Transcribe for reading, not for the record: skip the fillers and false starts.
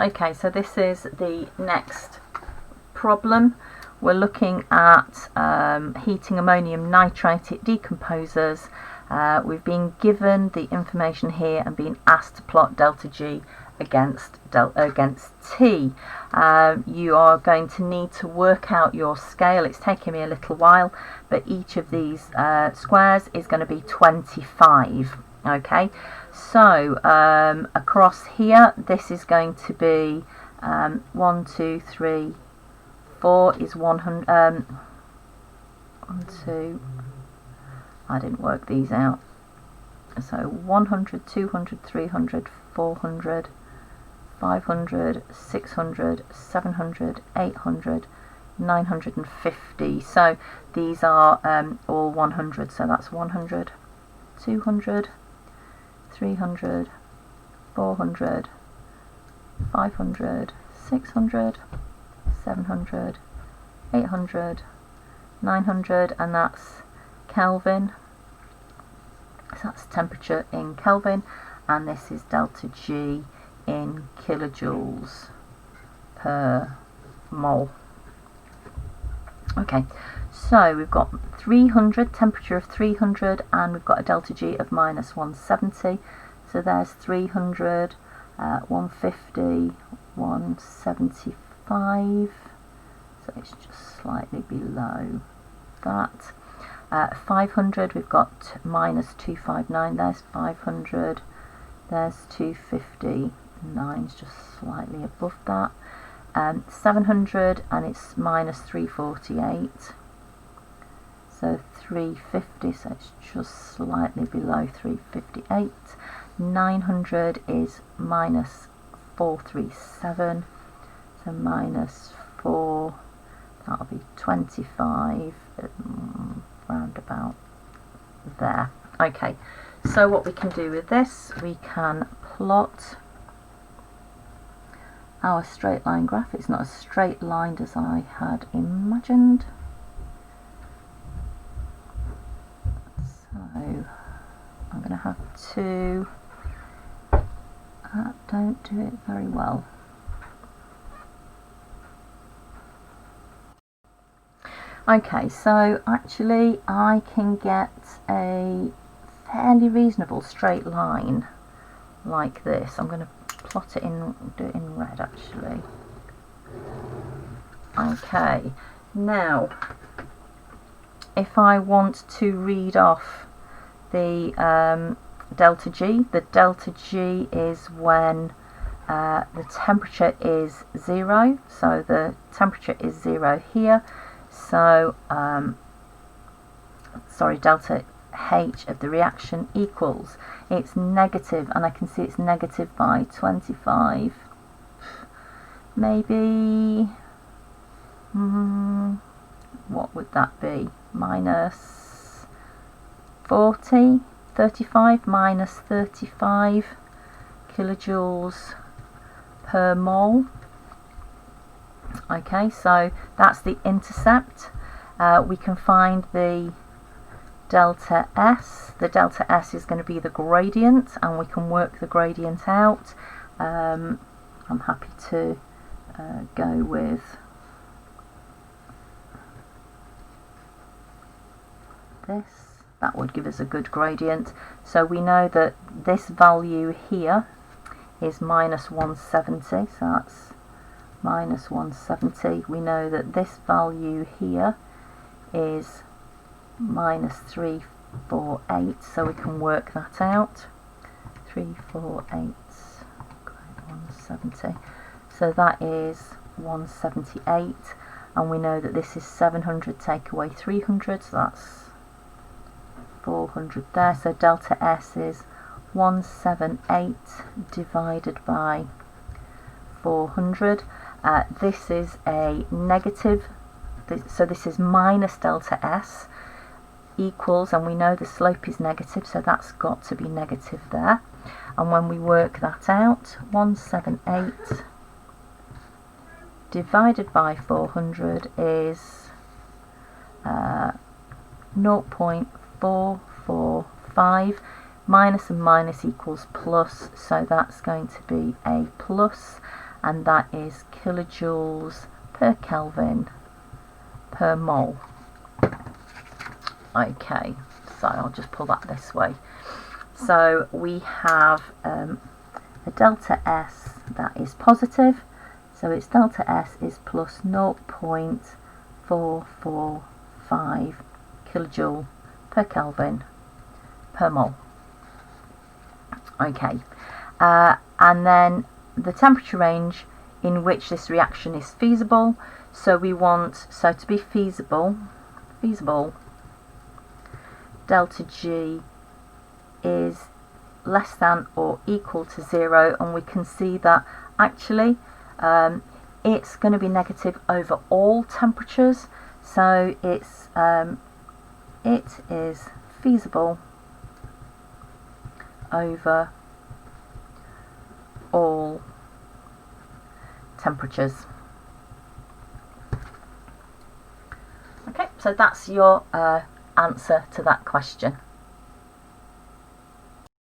Okay, so this is the next problem. We're looking at heating ammonium nitrate. It decomposes. We've been given the information here and been asked to plot delta G against T. You are going to need to work out your scale. It's taken me a little while, but each of these squares is going to be 25. Okay, so across here, this is going to be 1, 2, 3, 4 is 100. 1, 2. I didn't work these out. So 100, 200, 300, 400, 500, 600, 700, 800, 950. So these are all 100. So that's 100, 200, 300, 400, 500, 600, 700, 800, 900, and that's Kelvin. So that's temperature in Kelvin, and this is delta G in kilojoules per mole. Okay, so we've got 300, temperature of 300, and we've got a delta G of minus 170. So there's 300, 150, 175. So it's just slightly below that. 500, we've got minus 259. There's 500. There's 259, it's just slightly above that. 700, and it's minus 348. So 350, so it's just slightly below 358. 900 is minus 437. So minus 4, that'll be 25, round about there. Okay, so what we can do with this, we can plot our straight line graph. It's not as straight lined as I had imagined. So I'm going to have to don't do it very well. Okay, so actually I can get a fairly reasonable straight line like this. I'm going to plot it in, do it in red actually. Okay, now if I want to read off the delta G, the delta G is when the temperature is 0, so the temperature is 0 here. So, sorry, delta H of the reaction equals, it's negative, and I can see it's negative by 25. Maybe, what would that be? Minus 40, 35, minus 35 kilojoules per mole. Okay, so that's the intercept. We can find the delta S. The delta S is going to be the gradient, and we can work the gradient out. I'm happy to go with this. That would give us a good gradient. So we know that this value here is minus 170, so that's minus 170. We know that this value here is minus 348, so we can work that out. 348, 170. So that is 178, and we know that this is 700 take away 300, so that's 400 there. So delta S is 178 divided by 400. This is a negative, so this is minus delta S equals, and we know the slope is negative, so that's got to be negative there. And when we work that out, 178 divided by 400 is 0.445. Minus and minus equals plus, so that's going to be a plus. and that is kilojoules per Kelvin per mole. Okay, so I'll just pull that this way. So we have a delta S that is positive, so its delta S is plus 0.445 kilojoule per Kelvin per mole. Okay, and then the temperature range in which this reaction is feasible. So we want, so to be feasible, delta G is less than or equal to 0, and we can see that actually it's going to be negative over all temperatures, so it is feasible over all temperatures. Okay, so that's your answer to that question.